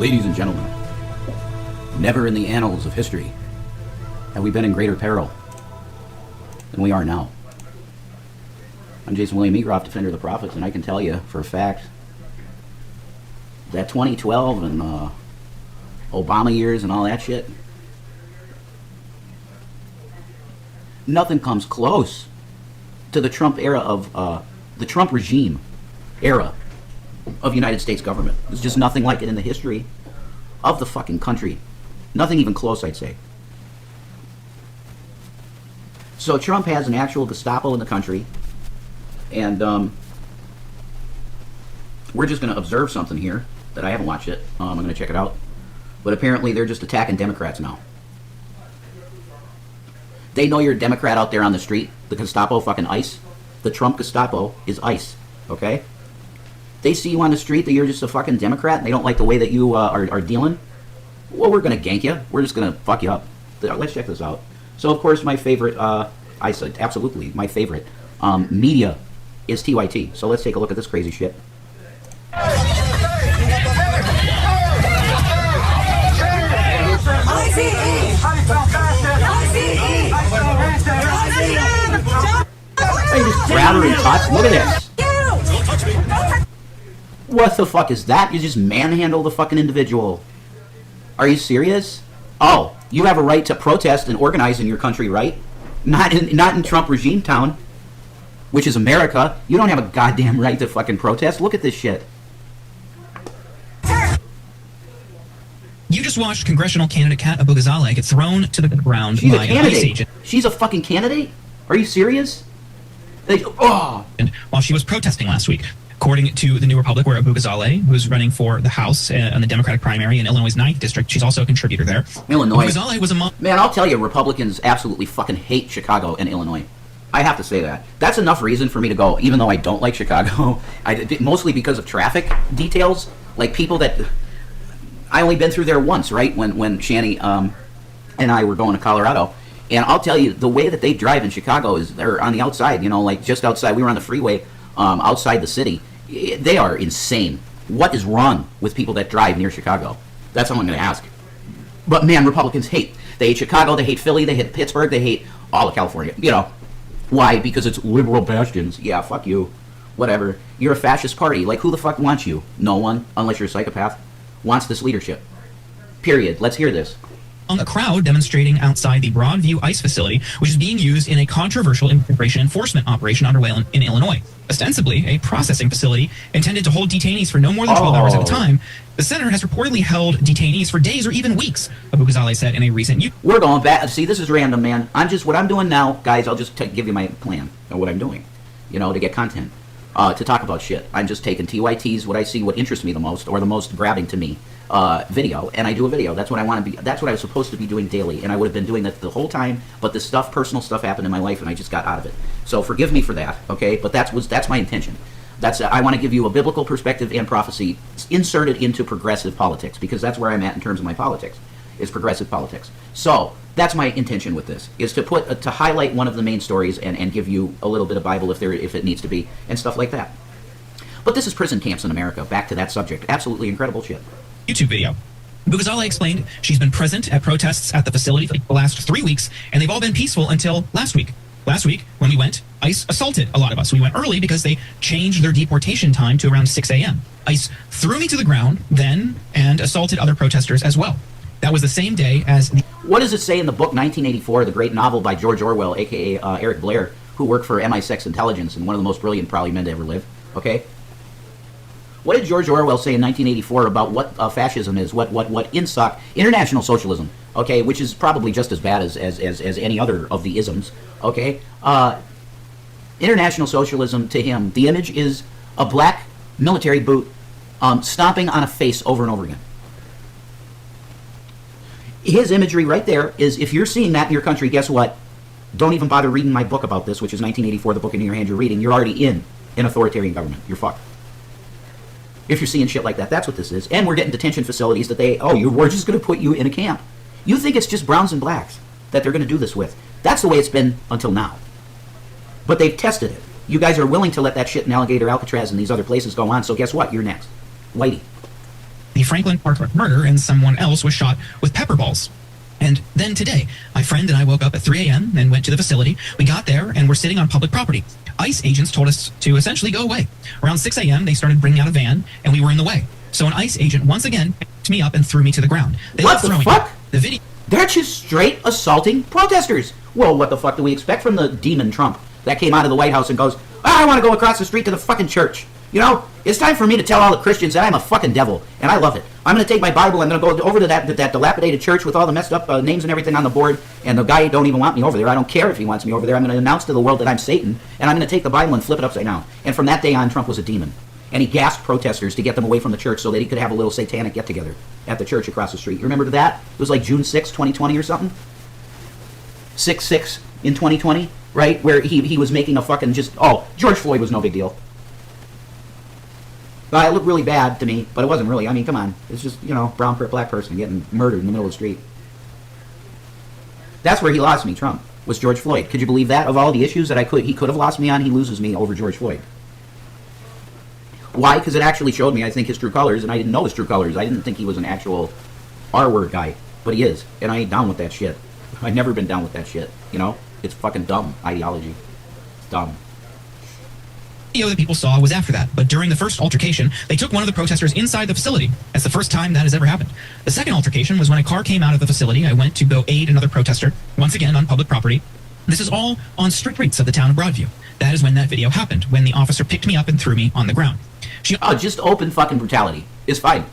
Ladies and gentlemen, never in the annals of history have we been in greater peril than we are now. I'm Jason William Egroff, Defender of the Prophets, and I can tell you for a fact that 2012 and Obama years and all that shit, nothing comes close to the Trump era of the Trump regime era of United States government. There's just nothing like it in the history of the fucking country. Nothing even close, I'd say. So Trump has an actual Gestapo in the country, and we're just going to observe something here that I haven't watched it. I'm going to check it out. But apparently they're just attacking Democrats now. They know you're a Democrat out there on the street. The Gestapo fucking ICE. The Trump Gestapo is ICE, okay? They see you on the street that you're just a fucking Democrat and they don't like the way that you are dealing. Well, we're going to gank you. We're just going to fuck you up. Let's check this out. So, of course, my favorite, I said absolutely, my favorite media is TYT. So let's take a look at this crazy shit. I just grab her and touch. Look at this. What the fuck is that? You just manhandle the fucking individual. Are you serious? Oh, you have a right to protest and organize in your country, right? Not in Trump regime town, which is America. You don't have a goddamn right to fucking protest. Look at this shit. You just watched congressional candidate Kat Abou-Ghazaleh get thrown to the ground She's by a candidate. ICE agent. She's a fucking candidate? Are you serious? And while she was protesting last week, according to the New Republic, where Abou-Ghazaleh, who's running for the House on the Democratic primary in Illinois' 9th District, she's also a contributor there. Illinois. Abou-Ghazaleh was among... Man, I'll tell you, Republicans absolutely fucking hate Chicago and Illinois. I have to say that. That's enough reason for me to go, even though I don't like Chicago. Mostly because of traffic details. Like people that... I only been through there once, right? When Shanny and I were going to Colorado. And I'll tell you, the way that they drive in Chicago is they're on the outside, you know, like just outside. We were on the freeway outside the city. They are insane. What is wrong with people that drive near Chicago? That's all I'm going to ask. But man, Republicans hate. They hate Chicago, they hate Philly, they hate Pittsburgh, they hate all of California. You know, why? Because it's liberal bastions. Yeah, fuck you. Whatever. You're a fascist party. Like, who the fuck wants you? No one, unless you're a psychopath, wants this leadership. Period. Let's hear this. A crowd demonstrating outside the Broadview ICE facility, which is being used in a controversial immigration enforcement operation underway in Illinois. Ostensibly, a processing facility intended to hold detainees for no more than 12 hours at a time, the center has reportedly held detainees for days or even weeks, Abou-Ghazaleh said in a recent... We're going back. See, this is random, man. What I'm doing now, guys, I'll just give you my plan of what I'm doing, you know, to get content, to talk about shit. I'm just taking TYTs, what I see, what interests me the most, or the most grabbing to me. Video, and I do a video. That's what I want to be. That's what I was supposed to be doing daily, and I would have been doing that the whole time. But this stuff, personal stuff, happened in my life, and I just got out of it. So forgive me for that, okay? But that's my intention. I want to give you a biblical perspective and prophecy inserted into progressive politics, because that's where I'm at in terms of my politics. Is progressive politics. So that's my intention with this: is to highlight one of the main stories and give you a little bit of Bible if it needs to be, and stuff like that. But this is prison camps in America. Back to that subject. Absolutely incredible shit. YouTube video. Abou-Ghazaleh explained she's been present at protests at the facility for the last 3 weeks, and they've all been peaceful until last week. Last week, when we went, ICE assaulted a lot of us. We went early because they changed their deportation time to around 6 a.m. ICE threw me to the ground then and assaulted other protesters as well. That was the same day as... What does it say in the book 1984, the great novel by George Orwell, a.k.a. Eric Blair, who worked for MI6 intelligence and one of the most brilliant probably men to ever live, okay? What did George Orwell say in 1984 about what fascism is, what INSOC, international socialism, okay, which is probably just as bad as any other of the isms, okay? International socialism, to him, the image is a black military boot stomping on a face over and over again. His imagery right there is, if you're seeing that in your country, guess what? Don't even bother reading my book about this, which is 1984, the book in your hand you're reading. You're already in an authoritarian government. You're fucked. If you're seeing shit like that, that's what this is. And we're getting detention facilities that we're just going to put you in a camp. You think it's just browns and blacks that they're going to do this with. That's the way it's been until now. But they've tested it. You guys are willing to let that shit in Alligator, Alcatraz, and these other places go on, so guess what? You're next. Whitey. the Franklin Park murder, and someone else was shot with pepper balls. And then today, my friend and I woke up at 3 a.m. and went to the facility. We got there and we're sitting on public property. ICE agents told us to essentially go away. Around 6 a.m., they started bringing out a van, and we were in the way. So an ICE agent once again picked me up and threw me to the ground. They What the fuck? The video. They're just straight assaulting protesters. Well, what the fuck do we expect from the demon Trump that came out of the White House and goes, I want to go across the street to the fucking church. You know, it's time for me to tell all the Christians that I'm a fucking devil, and I love it. I'm going to take my Bible, I'm going to go over to that dilapidated church with all the messed up names and everything on the board, and the guy don't even want me over there. I don't care if he wants me over there. I'm going to announce to the world that I'm Satan, and I'm going to take the Bible and flip it upside down. And from that day on, Trump was a demon. And he gassed protesters to get them away from the church so that he could have a little satanic get-together at the church across the street. You remember that? It was like June 6, 2020 or something? 6/6 in 2020, right? Where he was making a fucking George Floyd was no big deal. It looked really bad to me, but it wasn't really. I mean, come on. It's just, brown black person getting murdered in the middle of the street. That's where he lost me, Trump, was George Floyd. Could you believe that? Of all the issues that he could have lost me on, he loses me over George Floyd. Why? Because it actually showed me, I think, his true colors, and I didn't know his true colors. I didn't think he was an actual R-word guy, but he is, and I ain't down with that shit. I've never been down with that shit, It's fucking dumb ideology. It's dumb. The video that people saw was after that, but during the first altercation, they took one of the protesters inside the facility. That's the first time that has ever happened. The second altercation was when a car came out of the facility. I went to go aid another protester, once again on public property. This is all on strict streets of the town of Broadview. That is when that video happened, when the officer picked me up and threw me on the ground. Just open fucking brutality is fine.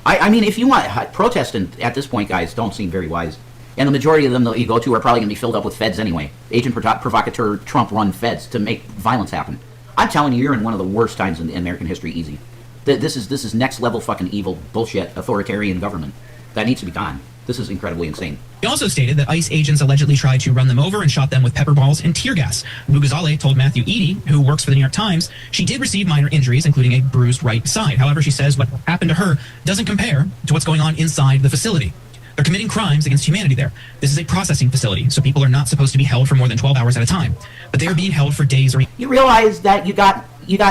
I mean, if you want protesting at this point, guys, don't seem very wise. And the majority of them that you go to are probably going to be filled up with feds anyway. Agent provocateur Trump-run feds to make violence happen. I'm telling you, you're in one of the worst times in American history, easy. This is next level fucking evil bullshit authoritarian government. That needs to be gone. This is incredibly insane. He also stated that ICE agents allegedly tried to run them over and shot them with pepper balls and tear gas. Bugazale told Matthew Eady, who works for the New York Times, she did receive minor injuries, including a bruised right side. However, she says what happened to her doesn't compare to what's going on inside the facility. They're committing crimes against humanity there. This is a processing facility, so people are not supposed to be held for more than 12 hours at a time. But they are being held for days or... You realize that you got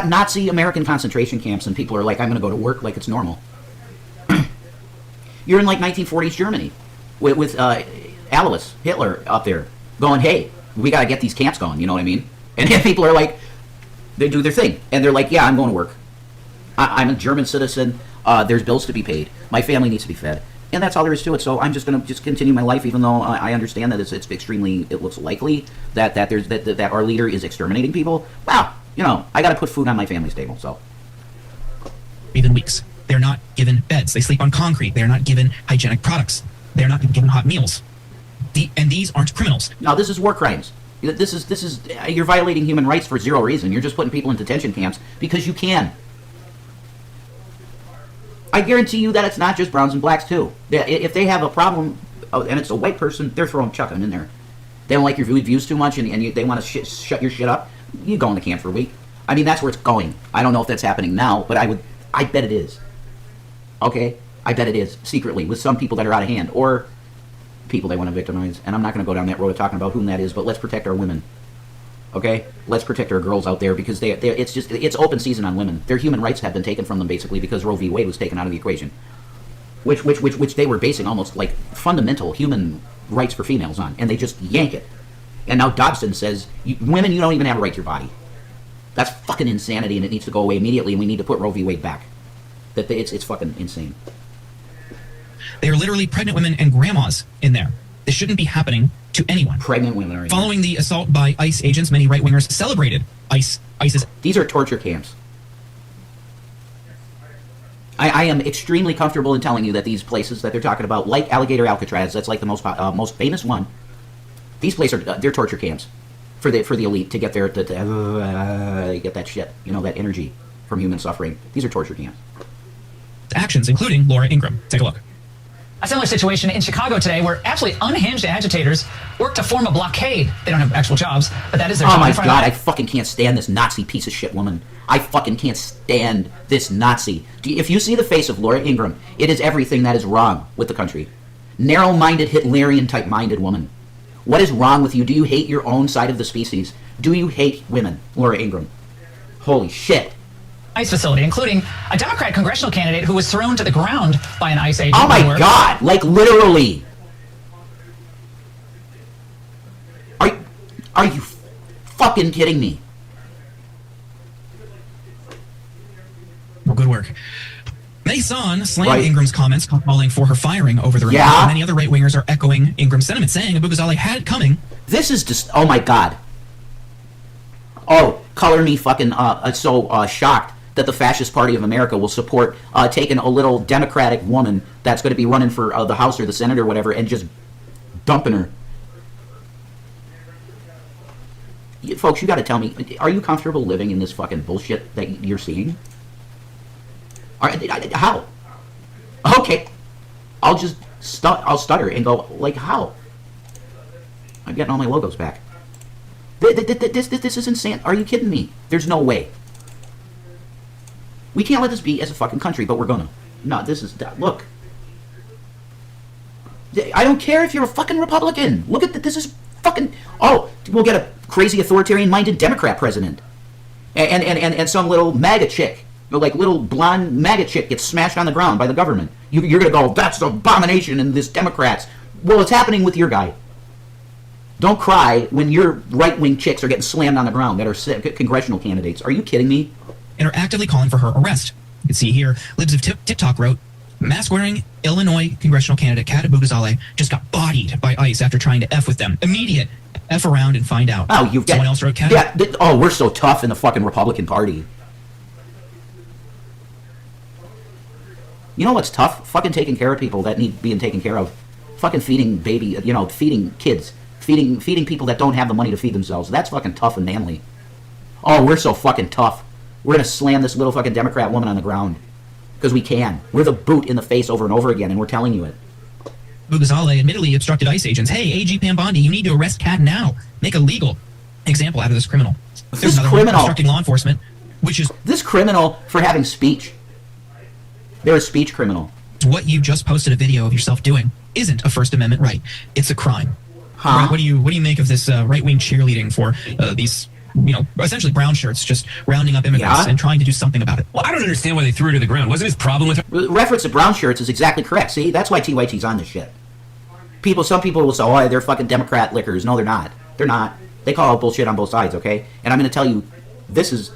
Nazi American concentration camps, and people are like, I'm going to go to work like it's normal. You're in like 1940s Germany with Alois, Hitler up there, going, hey, we got to get these camps going, you know what I mean? And then people are like, they do their thing, and they're like, yeah, I'm going to work. I'm a German citizen. There's bills to be paid. My family needs to be fed. And that's all there is to it. So I'm just going to continue my life, even though I understand that it's extremely, it looks likely that our leader is exterminating people. Wow, I got to put food on my family's table. So even weeks. They're not given beds. They sleep on concrete. They're not given hygienic products. They're not given hot meals. And these aren't criminals. No, this is war crimes. This is you're violating human rights for zero reason. You're just putting people in detention camps because you can. I guarantee you that it's not just browns and blacks too. If they have a problem and it's a white person, they're chucking them in there. They don't like your views too much and they want to shut your shit up. You go in the camp for a week. I mean, that's where it's going. I don't know if that's happening now, but I bet it is. Okay? I bet it is, secretly, with some people that are out of hand, or people they want to victimize. And I'm not going to go down that road of talking about whom that is, but let's protect our women. Okay? Let's protect our girls out there, because it's open season on women. Their human rights have been taken from them, basically, because Roe v. Wade was taken out of the equation. Which they were basing almost like fundamental human rights for females on, and they just yank it. And now Dobson says, women, you don't even have a right to your body. That's fucking insanity, and it needs to go away immediately, and we need to put Roe v. Wade back. It's fucking insane. They are literally pregnant women and grandmas in there. This shouldn't be happening to anyone. Pregnant women are in there. Following the assault by ICE agents, many right-wingers celebrated ICE's... These are torture camps. I am extremely comfortable in telling you that these places that they're talking about, like Alligator Alcatraz, that's like the most famous one. These places they're torture camps for the elite to get their get that shit, that energy from human suffering. These are torture camps. Actions, including Laura Ingraham. Take a look. A similar situation in Chicago today where absolutely unhinged agitators work to form a blockade. They don't have actual jobs, but that is their job. Oh my God, I fucking can't stand this Nazi piece of shit woman. I fucking can't stand this Nazi. If you see the face of Laura Ingraham, it is everything that is wrong with the country. Narrow-minded, Hitlerian-type-minded woman. What is wrong with you? Do you hate your own side of the species? Do you hate women, Laura Ingraham? Holy shit. ICE facility, including a Democrat congressional candidate who was thrown to the ground by an ICE agent. Oh my God! Like literally. Are you fucking kidding me? Well, good work. Mason slammed Right. Ingram's comments, calling for her firing over the remark. Yeah. Many other right-wingers are echoing Ingram's sentiment, saying Abugazali had it coming. This is just, oh my God. Oh, color me fucking so shocked that the Fascist Party of America will support taking a little Democratic woman that's going to be running for the House or the Senate or whatever and just dumping her. Folks, you got to tell me, are you comfortable living in this fucking bullshit that you're seeing? How? Okay, I'll just I'll stutter and go like, how? I'm getting all my logos back. This is insane. Are you kidding me? There's no way. We can't let this be as a fucking country, but we're gonna. No, this is look. I don't care if you're a fucking Republican. Look at this is fucking. Oh, we'll get a crazy authoritarian-minded Democrat president, and some little MAGA chick. Like little blonde MAGA chick gets smashed on the ground by the government. You're going to go, that's an abomination in this Democrats. Well, it's happening with your guy. Don't cry when your right-wing chicks are getting slammed on the ground that are congressional candidates. Are you kidding me? And are actively calling for her arrest. You can see here, Libs of TikTok wrote, mask-wearing Illinois congressional candidate Kat Abugazali just got bodied by ICE after trying to F with them. Immediate F around and find out. Oh, you've got... Someone else wrote, Kat? Yeah, oh, we're so tough in the fucking Republican Party. You know what's tough? Fucking taking care of people that need being taken care of. Fucking feeding feeding kids. Feeding people that don't have the money to feed themselves. That's fucking tough and manly. Oh, we're so fucking tough. We're gonna slam this little fucking Democrat woman on the ground. Because we can. We're the boot in the face over and over again, and we're telling you it. Abugazali admittedly obstructed ICE agents. Hey, AG Pambondi, you need to arrest Kat now. Make a legal example out of this criminal. There's another one, obstructing law enforcement, which is... This criminal for having speech. They're a speech criminal. What you just posted a video of yourself doing isn't a First Amendment right. It's a crime. Huh? What do you make of this right-wing cheerleading for these, essentially brown shirts just rounding up immigrants and trying to do something about it? Well, I don't understand why they threw her to the ground. Wasn't his problem with her? Reference to brown shirts is exactly correct. See, that's why TYT's on this shit. Some people will say, oh, they're fucking Democrat lickers. No, they're not. They're not. They call out bullshit on both sides, okay? And I'm going to tell you, this is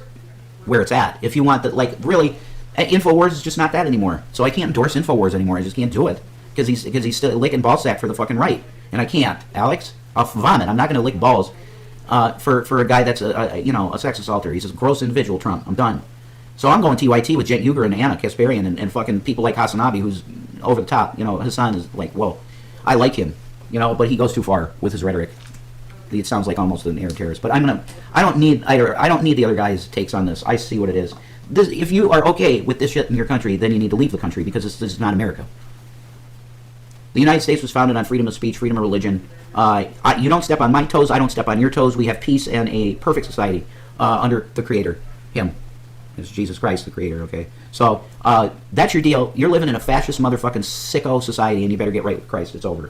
where it's at. If you want that, like, really... InfoWars is just not that anymore. So I can't endorse InfoWars anymore. I just can't do it. Because he's still licking ballsack for the fucking right. And I can't. Alex, I'll vomit. I'm not going to lick balls for a guy that's a sex assaulter. He's a gross individual, Trump. I'm done. So I'm going TYT with Jet Uger and Anna Kasparian and fucking people like Hasanabi, who's over the top. Hassan is like, whoa, I like him, but he goes too far with his rhetoric. It sounds like almost an Arab terrorist. But I don't need the other guy's takes on this. I see what it is. If you are okay with this shit in your country, then you need to leave the country because this is not America. The United States was founded on freedom of speech, freedom of religion. You don't step on my toes, I don't step on your toes. We have peace and a perfect society under the Creator. Him. It's Jesus Christ, the Creator, okay? So, that's your deal. You're living in a fascist motherfucking sicko society and you better get right with Christ. It's over.